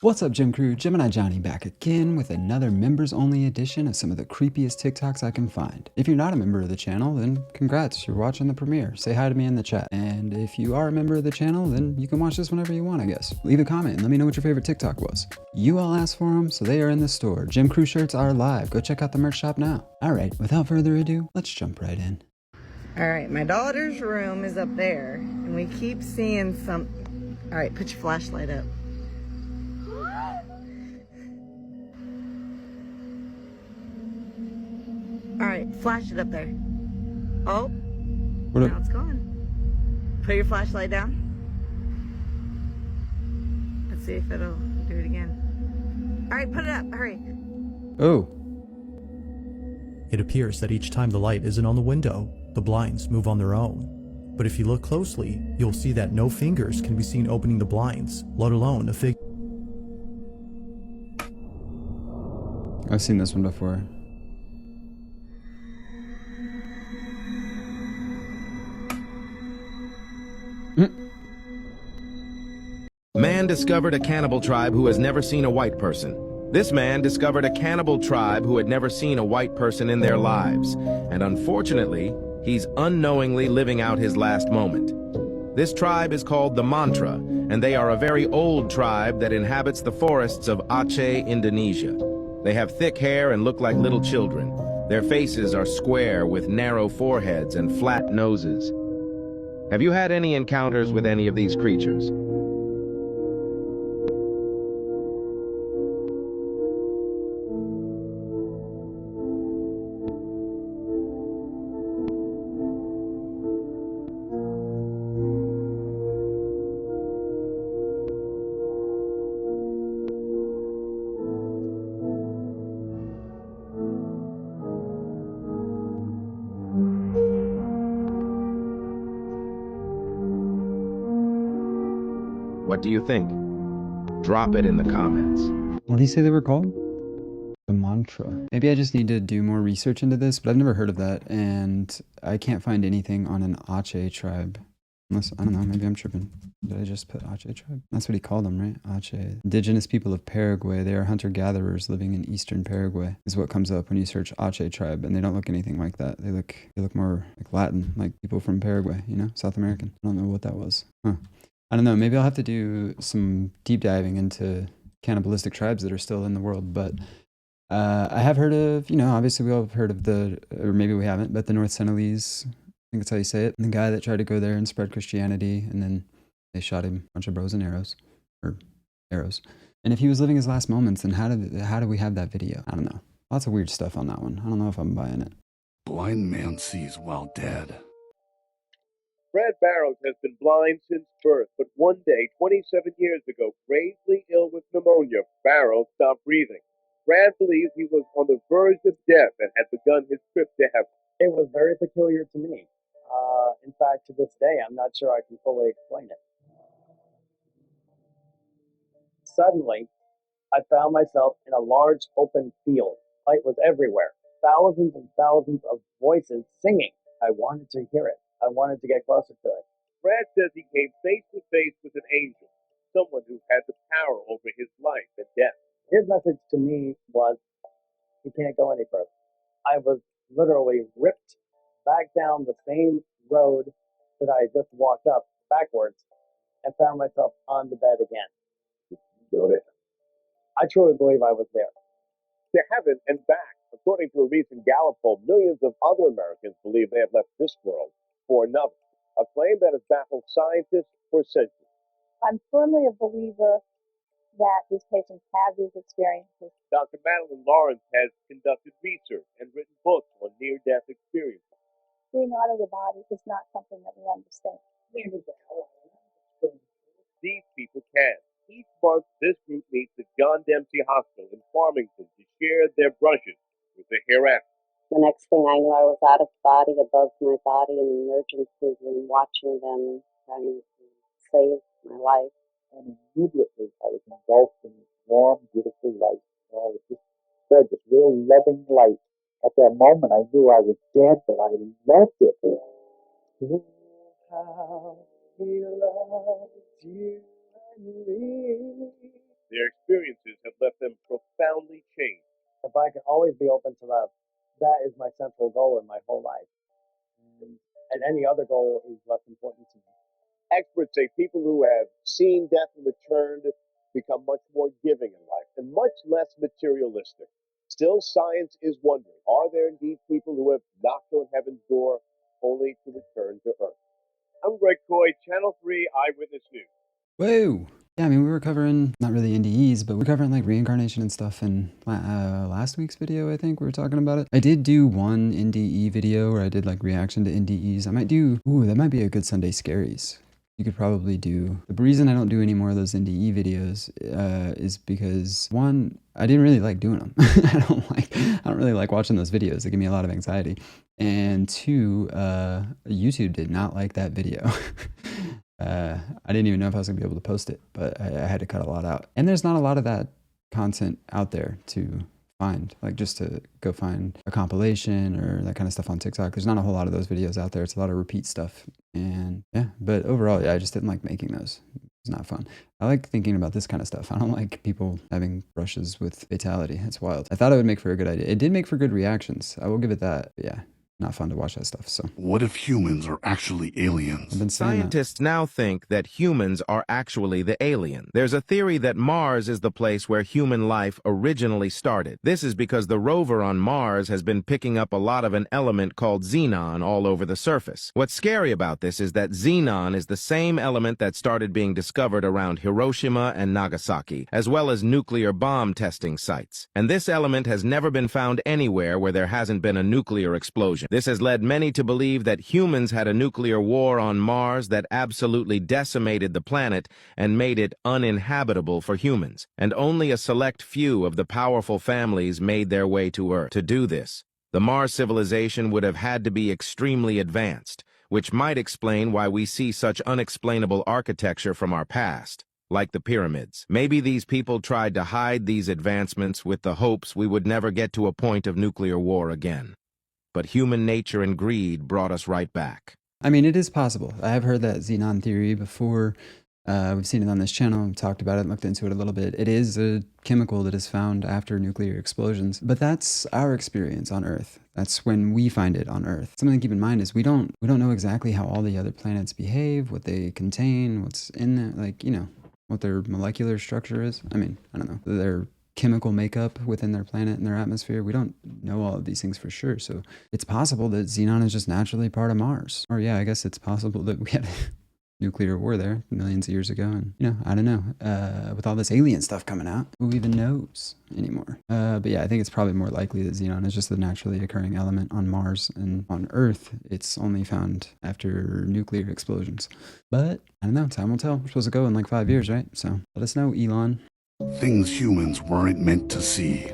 What's up, Gym Crew? Gemini Johnny back again with another members-only edition of some of the creepiest TikToks I can find. If you're not a member of the channel, then congrats, you're watching the premiere. Say hi to me in the chat. And if you are a member of the channel, then you can watch this whenever you want, I guess. Leave a comment and let me know what your favorite TikTok was. You all asked for them, so they are in the store. Gym Crew shirts are live. Go check out the merch shop now. All right, without further ado, let's jump right in. All right, my daughter's room is up there, and we keep seeing some. All right, put your flashlight up. All right, flash it up there. Oh, now it's gone. Put your flashlight down. Let's see if it'll do it again. All right, put it up, hurry. Oh. It appears that each time the light isn't on the window, the blinds move on their own. But if you look closely, you'll see that no fingers can be seen opening the blinds, let alone a figure. I've seen this one before. Man discovered a cannibal tribe who has never seen a white person. This man discovered a cannibal tribe who had never seen a white person in their lives, and unfortunately, he's unknowingly living out his last moment. This tribe is called the Mantra, and they are a very old tribe that inhabits the forests of Aceh, Indonesia. They have thick hair and look like little children. Their faces are square with narrow foreheads and flat noses. Have you had any encounters with any of these creatures? What do you think? Drop it in the comments. What did he say they were called? The Mantra. Maybe I just need to do more research into this, but I've never heard of that, and I can't find anything on an Aceh tribe. Unless, I don't know, maybe I'm tripping. Did I just put Aceh tribe? That's what he called them, right? Aceh. Indigenous people of Paraguay. They are hunter-gatherers living in eastern Paraguay, is what comes up when you search Aceh tribe, and they don't look anything like that. They look more like Latin, like people from Paraguay, you know, South American. I don't know what that was. Huh. I don't know, maybe I'll have to do some deep diving into cannibalistic tribes that are still in the world, but I have heard of, you know, obviously we all have heard of or maybe we haven't, but the North Sentinelese, I think that's how you say it, the guy that tried to go there and spread Christianity, and then they shot him a bunch of bows and arrows, or arrows. And if he was living his last moments, then how do we have that video? I don't know. Lots of weird stuff on that one. I don't know if I'm buying it. Blind man sees while dead. Brad Barrows has been blind since birth, but one day, 27 years ago, gravely ill with pneumonia, Barrows stopped breathing. Brad believes he was on the verge of death and had begun his trip to heaven. It was very peculiar to me. In fact, to this day, I'm not sure I can fully explain it. Suddenly, I found myself in a large open field. Light was everywhere. Thousands and thousands of voices singing. I wanted to hear it. I wanted to get closer to it. Brad says he came face to face with an angel, someone who had the power over his life and death. His message to me was, you can't go any further. I was literally ripped back down the same road that I just walked up backwards and found myself on the bed again. I truly believe I was there. To heaven and back. According to a recent Gallup poll, millions of other Americans believe they have left this world for another, a claim that has baffled scientists for centuries. I'm firmly a believer that these patients have these experiences. Dr. Madeline Lawrence has conducted research and written books on near-death experiences. Being out of the body is not something that we understand. These people can. Each month, this group meets at John Dempsey Hospital in Farmington to share their brushes with the hereafter. The next thing I knew, I was out of body, above my body in the emergency room, watching them trying to save my life. And immediately I was engulfed in this warm, beautiful light. I was just spread this real loving light. At that moment, I knew I was dead, but I loved it. Oh, how he loves you and me. Their experience experiences have left them profoundly changed. If I can always be open to love, that is my central goal in my whole life. And any other goal is less important to me. Experts say people who have seen death and returned become much more giving in life and much less materialistic. Still, science is wondering, are there indeed people who have knocked on heaven's door only to return to earth? I'm Greg Coy, Channel 3 Eyewitness News. Whoa! Yeah, I mean, we were covering, not really NDEs, but we're covering like reincarnation and stuff in last week's video, I think we were talking about it. I did do one NDE video where I did like reaction to NDEs. I might do, ooh, that might be a good Sunday Scaries. You could probably do, the reason I don't do any more of those NDE videos is because, one, I didn't really like doing them. I don't really like watching those videos. They give me a lot of anxiety. And two, YouTube did not like that video. I didn't even know if I was gonna be able to post it, but I had to cut a lot out. And there's not a lot of that content out there to find, like just to go find a compilation or that kind of stuff on TikTok. There's not a whole lot of those videos out there. It's a lot of repeat stuff. And yeah, but overall, yeah, I just didn't like making those. It's not fun. I like thinking about this kind of stuff. I don't like people having brushes with fatality. It's wild. I thought it would make for a good idea. It did make for good reactions. I will give it that. But yeah, not fun to watch that stuff. So What if humans are actually aliens? I've been saying Scientists now think that humans are actually the alien. There's a theory that Mars is the place where human life originally started. This is because the rover on Mars has been picking up a lot of an element called xenon all over the surface. What's scary about this is that xenon is the same element that started being discovered around Hiroshima and Nagasaki, as well as nuclear bomb testing sites. And this element has never been found anywhere where there hasn't been a nuclear explosion. This has led many to believe that humans had a nuclear war on Mars that absolutely decimated the planet and made it uninhabitable for humans. And only a select few of the powerful families made their way to Earth. To do this, the Mars civilization would have had to be extremely advanced, which might explain why we see such unexplainable architecture from our past, like the pyramids. Maybe these people tried to hide these advancements with the hopes we would never get to a point of nuclear war again. But human nature and greed brought us right back. I mean, it is possible. I have heard that xenon theory before. We've seen it on this channel, we've talked about it, looked into it a little bit. It is a chemical that is found after nuclear explosions, but that's our experience on Earth. That's when we find it on Earth. Something to keep in mind is we don't know exactly how all the other planets behave, what they contain, what's in there, like, you know, what their molecular structure is. I mean, I don't know. Their chemical makeup within their planet and their atmosphere. We don't know all of these things for sure. So it's possible that xenon is just naturally part of Mars. Or yeah, I guess it's possible that we had a nuclear war there millions of years ago. And, you know, I don't know. With all this alien stuff coming out, who even knows anymore? But yeah, I think it's probably more likely that xenon is just the naturally occurring element on Mars, and on Earth, it's only found after nuclear explosions. But I don't know. Time will tell. We're supposed to go in like 5 years, right? So let us know, Elon. Things humans weren't meant to see.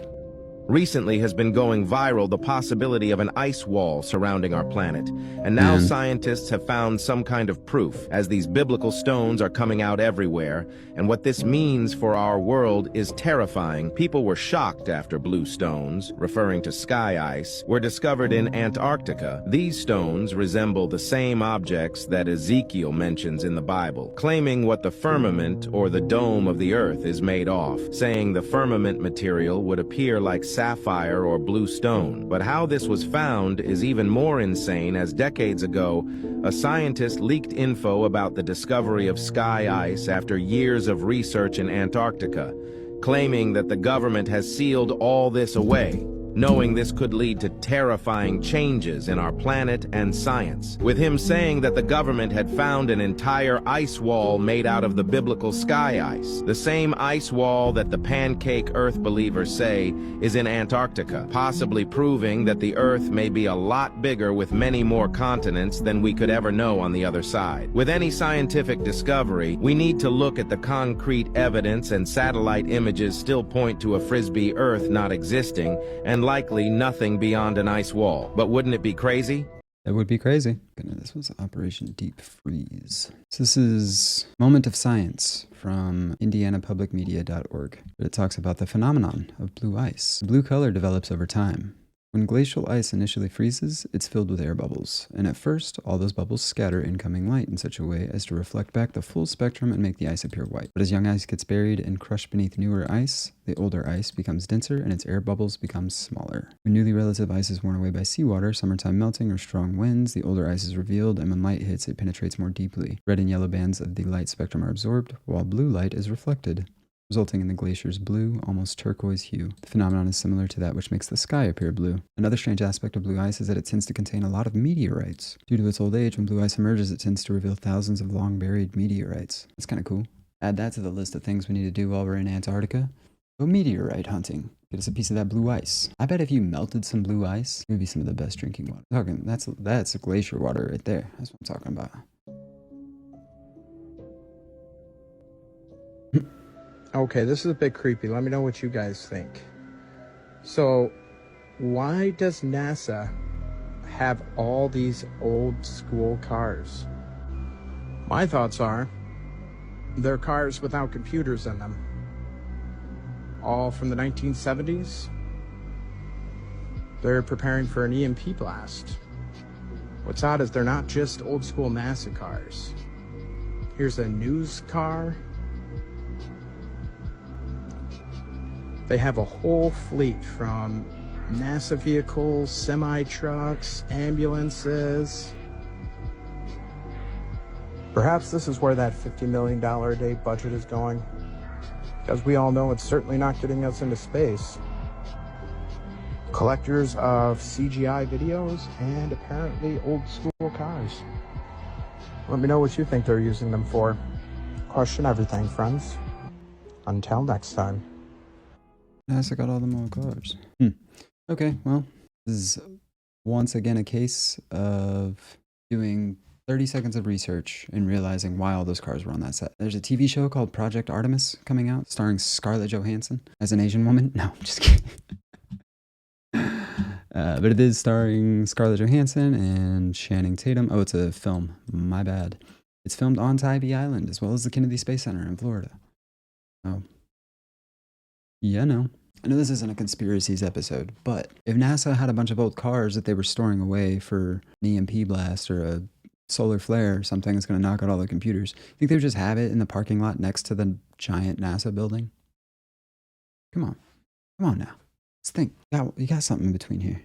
Recently has been going viral the possibility of an ice wall surrounding our planet, and now scientists have found some kind of proof, as these biblical stones are coming out everywhere, and what this means for our world is terrifying. People were shocked after blue stones, referring to sky ice, were discovered in Antarctica. These stones resemble the same objects that Ezekiel mentions in the Bible, claiming what the firmament or the dome of the earth is made of, saying the firmament material would appear like sapphire or blue stone. But how this was found is even more insane, as decades ago, a scientist leaked info about the discovery of sky ice after years of research in Antarctica, claiming that the government has sealed all this away, knowing this could lead to terrifying changes in our planet and science, with him saying that the government had found an entire ice wall made out of the biblical sky ice, the same ice wall that the pancake Earth believers say is in Antarctica, possibly proving that the Earth may be a lot bigger with many more continents than we could ever know on the other side. With any scientific discovery, we need to look at the concrete evidence, and satellite images still point to a frisbee Earth not existing, and likely nothing beyond an ice wall. But wouldn't it be crazy? That would be crazy. This was Operation Deep Freeze. So this is Moment of Science from indianapublicmedia.org. It talks about the phenomenon of blue ice. The blue color develops over time. When glacial ice initially freezes, it's filled with air bubbles, and at first, all those bubbles scatter incoming light in such a way as to reflect back the full spectrum and make the ice appear white. But as young ice gets buried and crushed beneath newer ice, the older ice becomes denser and its air bubbles become smaller. When newly relative ice is worn away by seawater, summertime melting, or strong winds, the older ice is revealed, and when light hits, it penetrates more deeply. Red and yellow bands of the light spectrum are absorbed, while blue light is reflected, resulting in the glacier's blue, almost turquoise hue. The phenomenon is similar to that which makes the sky appear blue. Another strange aspect of blue ice is that it tends to contain a lot of meteorites. Due to its old age, when blue ice emerges, it tends to reveal thousands of long-buried meteorites. That's kind of cool. Add that to the list of things we need to do while we're in Antarctica. Go meteorite hunting. Get us a piece of that blue ice. I bet if you melted some blue ice, it would be some of the best drinking water. That's a glacier water right there. That's what I'm talking about. Okay, this is a bit creepy. Let me know what you guys think. So, why does NASA have all these old school cars? My thoughts are, they're cars without computers in them. All from the 1970s. They're preparing for an EMP blast. What's odd is they're not just old school NASA cars. Here's a news car. They have a whole fleet from NASA vehicles, semi-trucks, ambulances. Perhaps this is where that $50 million a day budget is going. Because we all know it's certainly not getting us into space. Collectors of CGI videos and apparently old school cars. Let me know what you think they're using them for. Question everything, friends. Until next time. NASA got all them old cars. Okay, well, this is once again a case of doing 30 seconds of research and realizing why all those cars were on that set. There's a TV show called Project Artemis coming out, starring Scarlett Johansson as an Asian woman. No, I'm just kidding. But it is starring Scarlett Johansson and Channing Tatum. Oh, it's a film. My bad. It's filmed on Tybee Island, as well as the Kennedy Space Center in Florida. Oh. Yeah, no. I know this isn't a conspiracies episode, but if NASA had a bunch of old cars that they were storing away for an EMP blast or a solar flare or something that's going to knock out all the computers, you think they would just have it in the parking lot next to the giant NASA building? Come on now. Let's think. You got something in between here.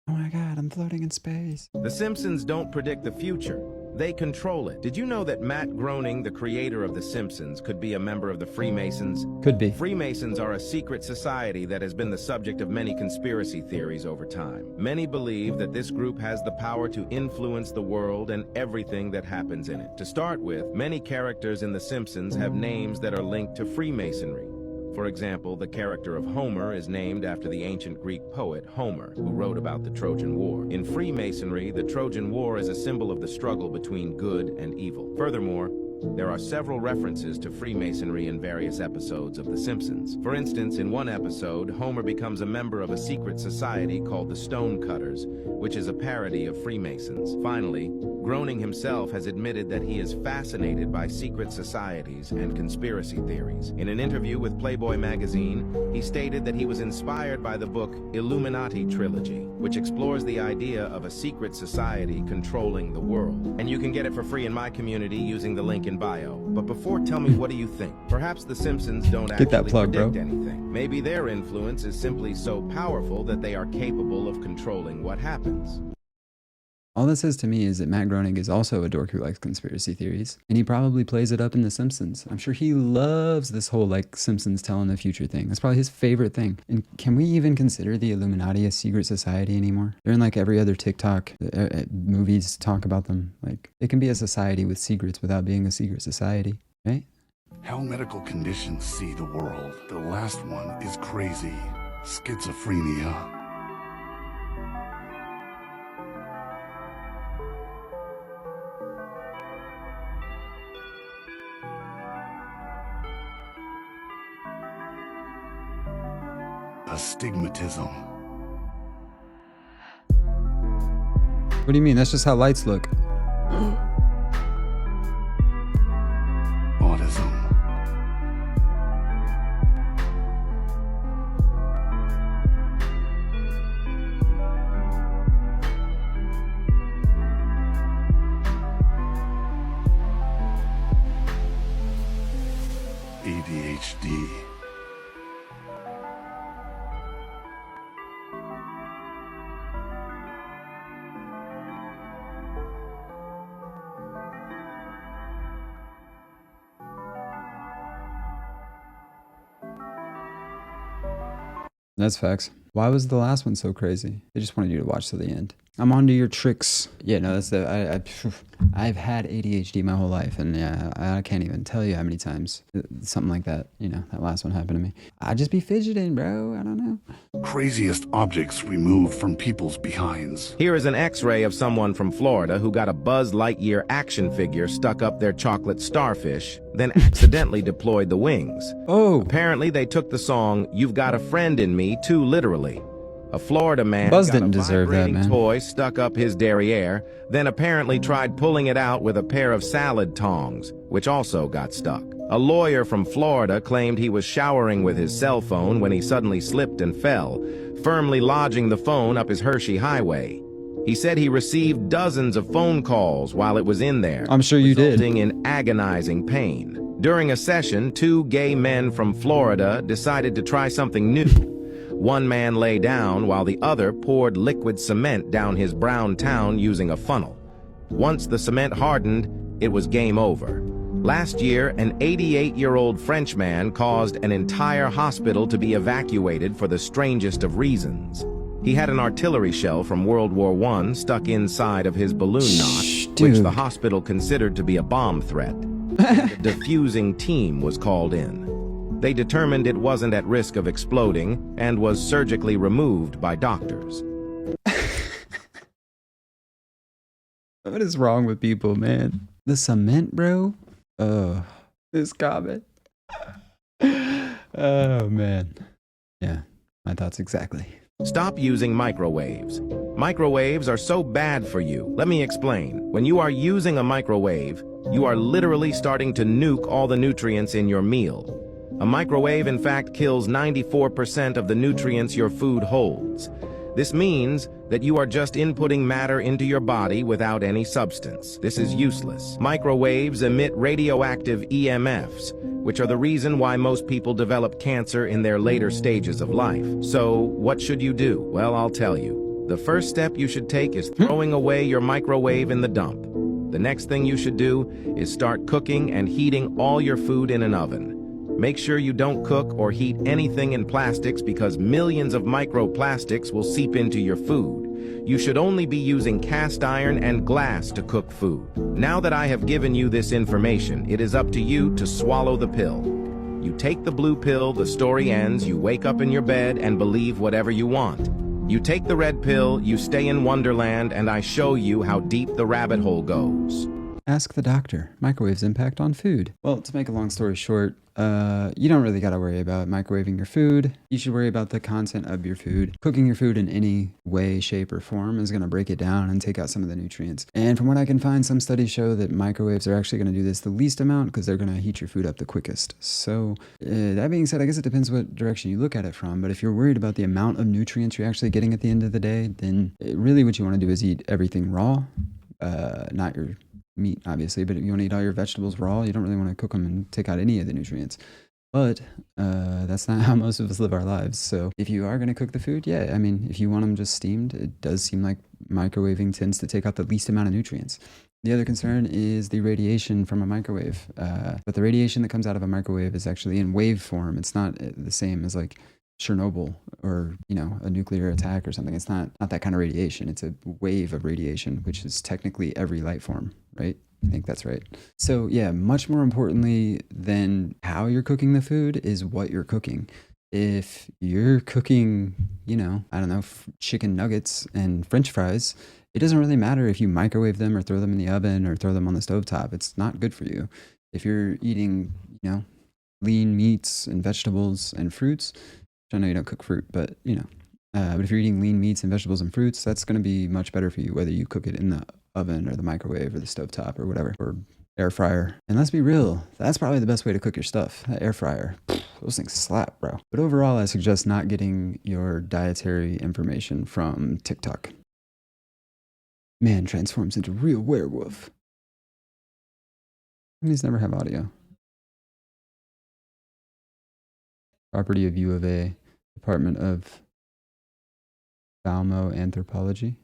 Oh my God, I'm floating in space. The Simpsons don't predict the future. They control it. Did you know that Matt Groening, the creator of The Simpsons, could be a member of the Freemasons? Could be. Freemasons are a secret society that has been the subject of many conspiracy theories over time. Many believe that this group has the power to influence the world and everything that happens in it. To start with, many characters in The Simpsons have names that are linked to Freemasonry. For example, the character of Homer is named after the ancient Greek poet Homer, who wrote about the Trojan War. In Freemasonry, the Trojan War is a symbol of the struggle between good and evil. Furthermore, there are several references to Freemasonry in various episodes of The Simpsons. For instance, in one episode, Homer becomes a member of a secret society called the Stonecutters, which is a parody of Freemasons. Finally, Groening himself has admitted that he is fascinated by secret societies and conspiracy theories. In an interview with Playboy magazine, he stated that he was inspired by the book Illuminati Trilogy, which explores the idea of a secret society controlling the world. And you can get it for free in my community using the link in bio. But before, tell me, what do you think? Perhaps the Simpsons don't actually predict anything. Maybe their influence is simply so powerful that they are capable of controlling what happens. All that says to me is that Matt Groening is also a dork who likes conspiracy theories, and he probably plays it up in The Simpsons. I'm sure he loves this whole, Simpsons telling the future thing. That's probably his favorite thing. And can we even consider the Illuminati a secret society anymore? They're in, every other TikTok. Movies talk about them. It can be a society with secrets without being a secret society, right? How medical conditions see the world. The last one is crazy. Schizophrenia. Astigmatism. What do you mean? That's just how lights look. Autism. That's facts. Why was the last one so crazy? They just wanted you to watch to the end. I'm onto your tricks. Yeah, no, that's I've had ADHD my whole life, and yeah, I can't even tell you how many times something like that, that last one happened to me. I'd just be fidgeting, bro. I don't know. Craziest objects removed from people's behinds. Here is an x-ray of someone from Florida who got a Buzz Lightyear action figure stuck up their chocolate starfish, then accidentally deployed the wings. Oh. Apparently, they took the song "You've Got a Friend in Me" too literally. A Florida man Buzz got didn't a deserve that, vibrating man. toy stuck up his derriere, then apparently tried pulling it out with a pair of salad tongs, which also got stuck. A lawyer from Florida claimed he was showering with his cell phone when he suddenly slipped and fell, firmly lodging the phone up his Hershey highway. He said he received dozens of phone calls while it was in there, I'm sure you did. resulting in agonizing pain. During a session, 2 gay men from Florida decided to try something new. One man lay down while the other poured liquid cement down his brown town using a funnel. Once the cement hardened, it was game over. Last year, an 88-year-old Frenchman caused an entire hospital to be evacuated for the strangest of reasons. He had an artillery shell from World War I stuck inside of his balloon knot, which the hospital considered to be a bomb threat. The defusing team was called in. They determined it wasn't at risk of exploding and was surgically removed by doctors. What is wrong with people, man? The cement, bro? Oh, this comment. Oh, man. Yeah, my thoughts exactly. Stop using microwaves. Microwaves are so bad for you. Let me explain. When you are using a microwave, you are literally starting to nuke all the nutrients in your meal. A microwave, in fact, kills 94% of the nutrients your food holds. This means that you are just inputting matter into your body without any substance. This is useless. Microwaves emit radioactive EMFs, which are the reason why most people develop cancer in their later stages of life. So, what should you do? Well, I'll tell you. The first step you should take is throwing away your microwave in the dump. The next thing you should do is start cooking and heating all your food in an oven. Make sure you don't cook or heat anything in plastics because millions of microplastics will seep into your food. You should only be using cast iron and glass to cook food. Now that I have given you this information, it is up to you to swallow the pill. You take the blue pill, the story ends, you wake up in your bed and believe whatever you want. You take the red pill, you stay in Wonderland, and I show you how deep the rabbit hole goes. Ask the doctor. Microwaves' impact on food. Well, to make a long story short, you don't really got to worry about microwaving your food. You should worry about the content of your food. Cooking your food in any way, shape, or form is going to break it down and take out some of the nutrients. And from what I can find, some studies show that microwaves are actually going to do this the least amount because they're going to heat your food up the quickest. So that being said, I guess it depends what direction you look at it from. But if you're worried about the amount of nutrients you're actually getting at the end of the day, then really what you want to do is eat everything raw, not your meat, obviously, but if you want to eat all your vegetables raw, you don't really want to cook them and take out any of the nutrients. But that's not how most of us live our lives. So if you are going to cook the food, yeah, I mean, if you want them just steamed, it does seem like microwaving tends to take out the least amount of nutrients. The other concern is the radiation from a microwave. But the radiation that comes out of a microwave is actually in wave form. It's not the same as like Chernobyl or, a nuclear attack or something. It's not that kind of radiation. It's a wave of radiation, which is technically every life form, right? I think that's right. So yeah, much more importantly than how you're cooking the food is what you're cooking. If you're cooking, I don't know, chicken nuggets and French fries, it doesn't really matter if you microwave them or throw them in the oven or throw them on the stovetop. It's not good for you. If you're eating, lean meats and vegetables and fruits, I know you don't cook fruit, but but if you're eating lean meats and vegetables and fruits, that's going to be much better for you, whether you cook it in the oven or the microwave or the stovetop or whatever, or air fryer. And let's be real, that's probably the best way to cook your stuff. That air fryer, those things slap, bro. But overall, I suggest not getting your dietary information from TikTok. Man transforms into real werewolf. These never have audio. Property of U of A, Department of Anthropology.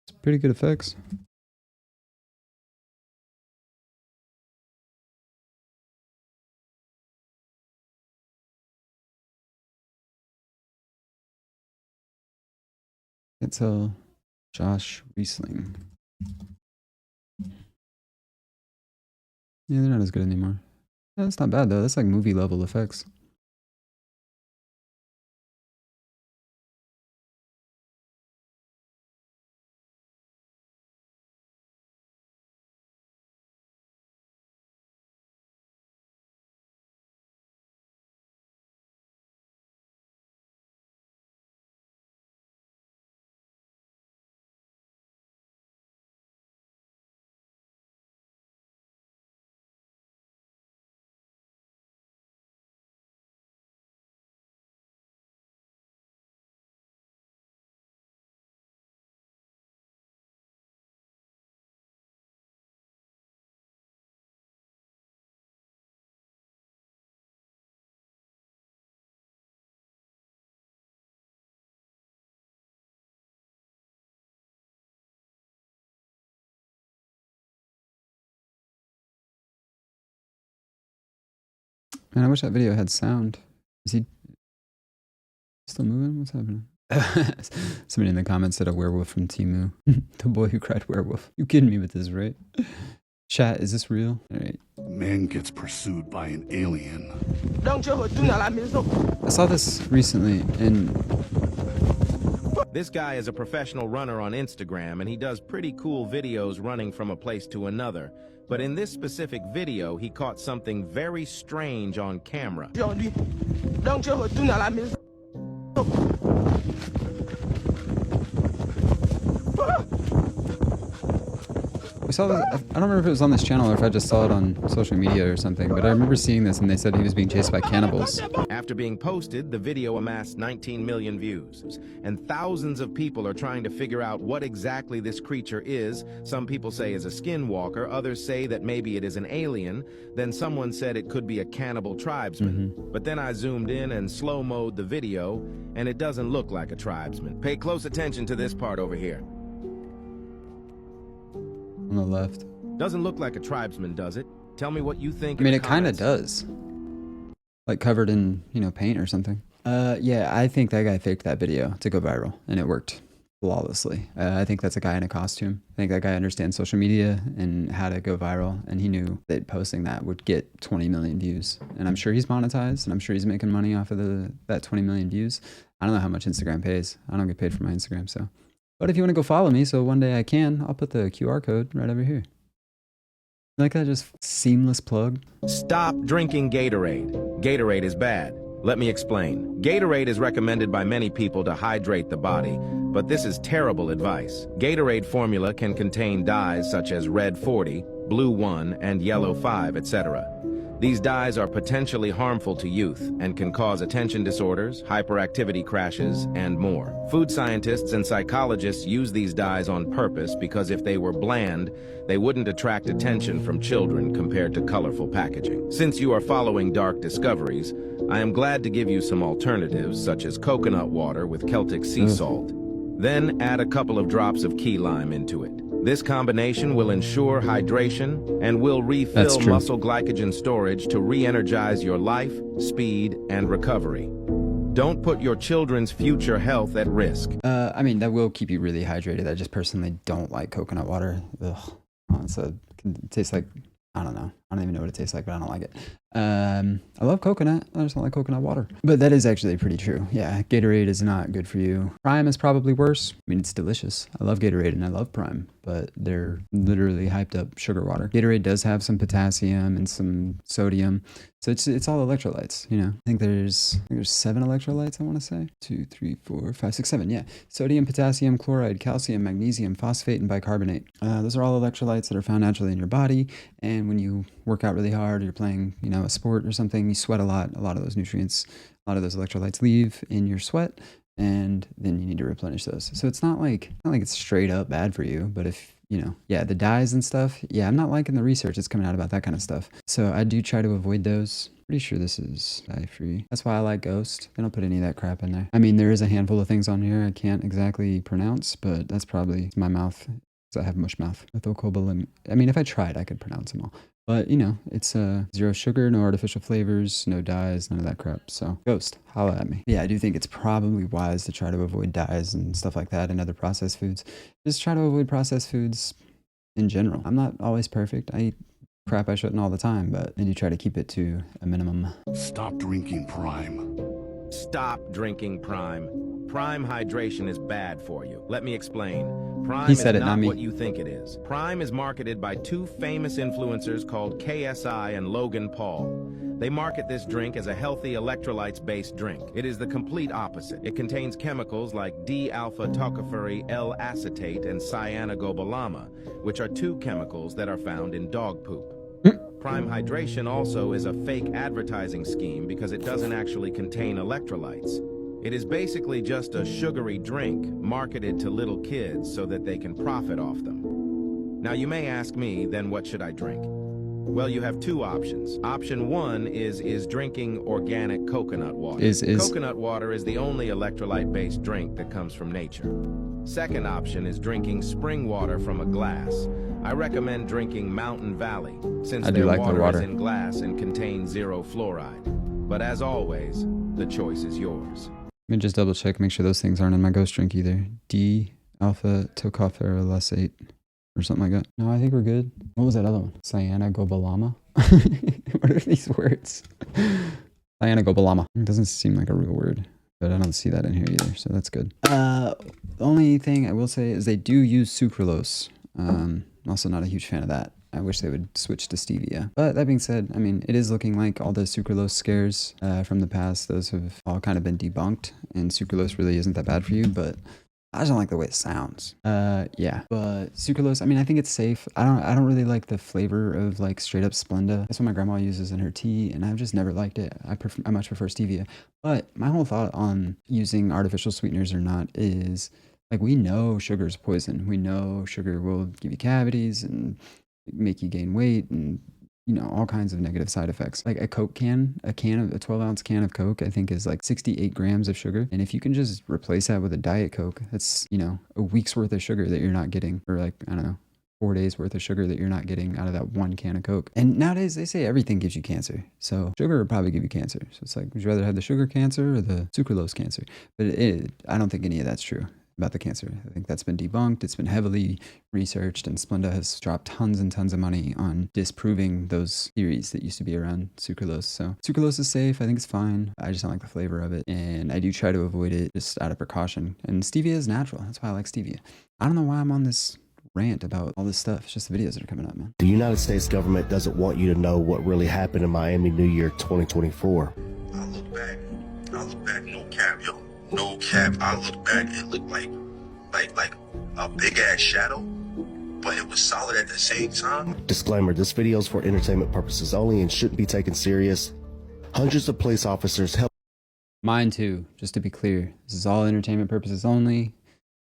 It's pretty good effects. It's a Josh Riesling. Yeah, they're not as good anymore. Yeah, that's not bad though. That's like movie level effects. Man, I wish that video had sound. Is he still moving? What's happening? Somebody in the comments said a werewolf from Timu. The boy who cried werewolf. You kidding me with this, right? Chat, is this real? All right. Man gets pursued by an alien. I saw this recently and This guy is a professional runner on Instagram, and he does pretty cool videos running from a place to another. But in this specific video, he caught something very strange on camera. we saw this. I don't remember if it was on this channel or if I just saw it on social media or something, but I remember seeing this and they said he was being chased by cannibals. After being posted, the video amassed 19 million views, and thousands of people are trying to figure out what exactly this creature is. Some people say is a skinwalker, others say that maybe it is an alien, then someone said it could be a cannibal tribesman. But then I zoomed in and slow-moed the video, and it doesn't look like a tribesman. Pay close attention to this part over here. On the left. Doesn't look like a tribesman, does it? Tell me what you think. I mean, it kind of does. Like covered in, you know, paint or something. Yeah, I think that guy faked that video to go viral, and it worked flawlessly. I think that's a guy in a costume. I think that guy understands social media and how to go viral, and he knew that posting that would get 20 million views. And I'm sure he's monetized, and I'm sure he's making money off of that 20 million views. I don't know how much Instagram pays. I don't get paid for my Instagram, so. But if you want to go follow me, so one day I can, I'll put the QR code right over here. Like that just seamless plug. Stop drinking Gatorade. Gatorade is bad. Let me explain. Gatorade is recommended by many people to hydrate the body, but this is terrible advice. Gatorade formula can contain dyes such as red 40, blue 1, and yellow 5, etc. These dyes are potentially harmful to youth and can cause attention disorders, hyperactivity crashes, and more. Food scientists and psychologists use these dyes on purpose because if they were bland, they wouldn't attract attention from children compared to colorful packaging. Since you are following dark discoveries, I am glad to give you some alternatives such as coconut water with Celtic sea salt. Then add a couple of drops of key lime into it. This combination will ensure hydration and will refill muscle glycogen storage to re-energize your life, speed, and recovery. Don't put your children's future health at risk. I mean, that will keep you really hydrated. I just personally don't like coconut water. Ugh. It tastes like, I don't know. I don't even know what it tastes like, but I don't like it. I love coconut. I just don't like coconut water. But that is actually pretty true. Yeah, Gatorade is not good for you. Prime is probably worse. I mean, it's delicious. I love Gatorade and I love Prime, but they're literally hyped up sugar water. Gatorade does have some potassium and some sodium. So it's all electrolytes, you know. I think there's 7 electrolytes, I want to say. 2, 3, 4, 5, 6, 7. Yeah. Sodium, potassium, chloride, calcium, magnesium, phosphate, and bicarbonate. Those are all electrolytes that are found naturally in your body. And when you work out really hard, you're playing, you know, a sport or something, you sweat a lot of those nutrients, a lot of those electrolytes leave in your sweat, and then you need to replenish those. So it's not like it's straight up bad for you, but if yeah, the dyes and stuff. Yeah, I'm not liking the research that's coming out about that kind of stuff. So I do try to avoid those. Pretty sure this is dye-free. That's why I like Ghost. They don't put any of that crap in there. I mean, there is a handful of things on here I can't exactly pronounce, but that's probably my mouth, because I have mush mouth. Methylcobalamin. I mean, if I tried, I could pronounce them all. But, it's zero sugar, no artificial flavors, no dyes, none of that crap. So, Ghost, holla at me. Yeah, I do think it's probably wise to try to avoid dyes and stuff like that and other processed foods. Just try to avoid processed foods in general. I'm not always perfect. I eat crap I shouldn't all the time, but I do try to keep it to a minimum. Stop drinking Prime. Stop drinking Prime. Prime hydration is bad for you. Let me explain. Prime He said is it, not not me. what you think it is. Prime is marketed by two famous influencers called KSI and Logan Paul. They market this drink as a healthy electrolytes-based drink. It is the complete opposite. It contains chemicals like D-alpha tocopherol L-acetate and cyanogobalama, which are two chemicals that are found in dog poop. Prime hydration also is a fake advertising scheme because it doesn't actually contain electrolytes. It is basically just a sugary drink marketed to little kids so that they can profit off them. Now you may ask me, then what should I drink? Well, you have two options. Option one is drinking organic coconut water. Coconut water is the only electrolyte-based drink that comes from nature. Second option is drinking spring water from a glass. I recommend drinking Mountain Valley, since I do their like their water water. is in glass and contains zero fluoride. But as always, the choice is yours. Let me just double check, make sure those things aren't in my Ghost drink either. D-alpha tocopherolactate or something like that. No, I think we're good. What was that other one? Cyanogobalama? What are these words? Cyanogobalama. It doesn't seem like a real word, but I don't see that in here either, so that's good. The only thing I will say is they do use sucralose. Also not a huge fan of that. I wish they would switch to stevia. But that being said, I mean, it is looking like all the sucralose scares from the past, those have all kind of been debunked, and sucralose really isn't that bad for you, but I just don't like the way it sounds. Yeah, but sucralose, I mean, I think it's safe. I don't really like the flavor of like straight up Splenda. That's what my grandma uses in her tea, and I've just never liked it. I much prefer stevia. But my whole thought on using artificial sweeteners or not is, like, we know sugar is poison. We know sugar will give you cavities and make you gain weight and, all kinds of negative side effects. Like a 12-ounce can of Coke, I think is like 68 grams of sugar. And if you can just replace that with a Diet Coke, that's, a week's worth of sugar that you're not getting, or like, I don't know, 4 days worth of sugar that you're not getting out of that one can of Coke. And nowadays they say everything gives you cancer. So sugar would probably give you cancer. So it's like, would you rather have the sugar cancer or the sucralose cancer? But I don't think any of that's true about the cancer. I think that's been debunked. It's been heavily researched, and Splenda has dropped tons and tons of money on disproving those theories that used to be around sucralose. So sucralose is safe. I think it's fine. I just don't like the flavor of it, and I do try to avoid it just out of precaution. And stevia is natural. That's why I like stevia. I don't know why I'm on this rant about all this stuff. It's just the videos that are coming up, man. The United States government doesn't want you to know what really happened in Miami New Year 2024. I look back, no cap, yo. No cap, I look back, it looked like a big ass shadow, but it was solid at the same time. Disclaimer, this video is for entertainment purposes only and shouldn't be taken serious. Hundreds of police officers help. Mine too, just to be clear. This is all entertainment purposes only.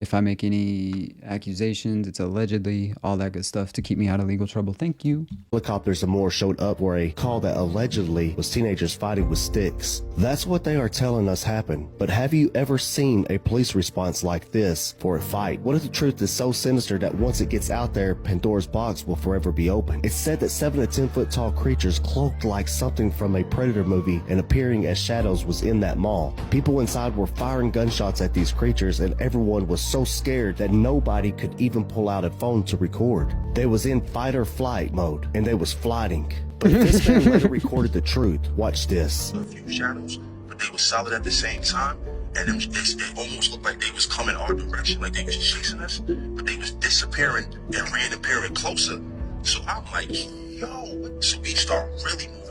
If I make any accusations, it's allegedly, all that good stuff to keep me out of legal trouble. Thank you. Helicopters and more showed up where a call that allegedly was teenagers fighting with sticks. That's what they are telling us happened. But have you ever seen a police response like this for a fight? What if the truth is so sinister that once it gets out there, Pandora's box will forever be open? It's said that 7 to 10 foot tall creatures cloaked like something from a Predator movie and appearing as shadows was in that mall. People inside were firing gunshots at these creatures, and everyone was so scared that nobody could even pull out a phone to record. They was in fight or flight mode, and they was flighting. But this man later recorded the truth. Watch this. A few shadows, but they were solid at the same time, and it almost looked like they was coming our direction, like they was chasing us, but they was disappearing and reappearing closer. So I'm like, yo, so we start really moving.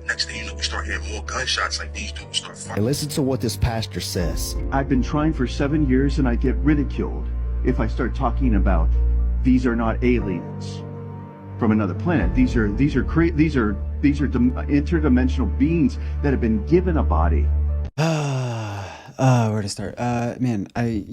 Next thing you know, we start hearing more gunshots, like these dudes start fighting. And listen to what this pastor says. I've been trying for 7 years and I get ridiculed if I start talking about these are not aliens from another planet. These are interdimensional beings that have been given a body. Where to start? Man, I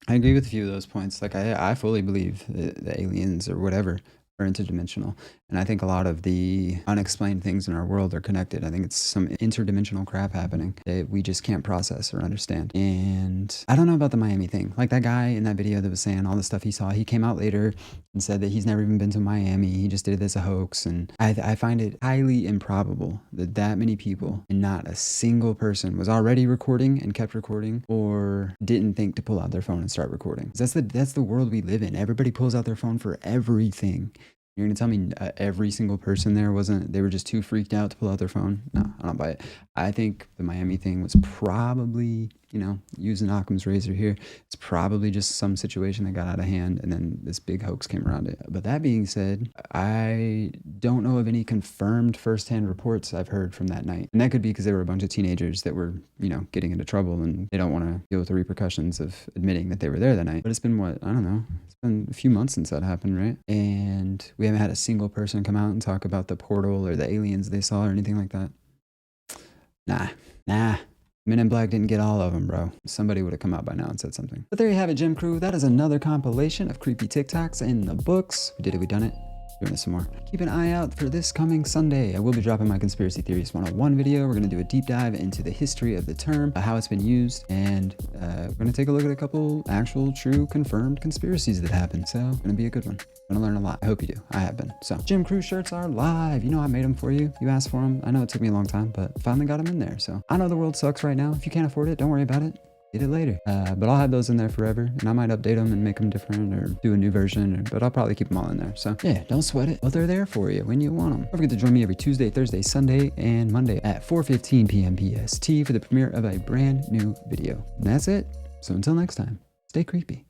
agree with a few of those points. Like, I fully believe the aliens or whatever are interdimensional. And I think a lot of the unexplained things in our world are connected. I think it's some interdimensional crap happening that we just can't process or understand. And I don't know about the Miami thing. Like that guy in that video that was saying all the stuff he saw, he came out later and said that he's never even been to Miami. He just did it as a hoax. And I find it highly improbable that that many people and not a single person was already recording and kept recording or didn't think to pull out their phone and start recording. That's the world we live in. Everybody pulls out their phone for everything. You're going to tell me every single person there they were just too freaked out to pull out their phone? No, I don't buy it. I think the Miami thing was probably, using Occam's razor here, it's probably just some situation that got out of hand and then this big hoax came around it. But that being said, I don't know of any confirmed firsthand reports I've heard from that night. And that could be because they were a bunch of teenagers that were, getting into trouble and they don't want to deal with the repercussions of admitting that they were there that night. But it's been I don't know. It's been a few months since that happened, right? And we haven't had a single person come out and talk about the portal or the aliens they saw or anything like that. Nah. Men in Black didn't get all of them, bro. Somebody would have come out by now and said something. But there you have it, Gym Crew. That is another compilation of creepy TikToks in the books. We did it, we done it. Doing this some more. Keep an eye out for this coming Sunday. I will be dropping my Conspiracy Theories 101 video. We're going to do a deep dive into the history of the term, how it's been used, and we're going to take a look at a couple actual, true, confirmed conspiracies that happened. So, going to be a good one. Going to learn a lot. I hope you do. I have been. So, Gym Crew shirts are live. I made them for you. You asked for them. I know it took me a long time, but finally got them in there. So, I know the world sucks right now. If you can't afford it, don't worry about it. Get it later. But I'll have those in there forever, and I might update them and make them different or do a new version, but I'll probably keep them all in there. So yeah, don't sweat it. But they're there for you when you want them. Don't forget to join me every Tuesday, Thursday, Sunday, and Monday at 4:15 p.m. PST for the premiere of a brand new video. And that's it. So until next time, stay creepy.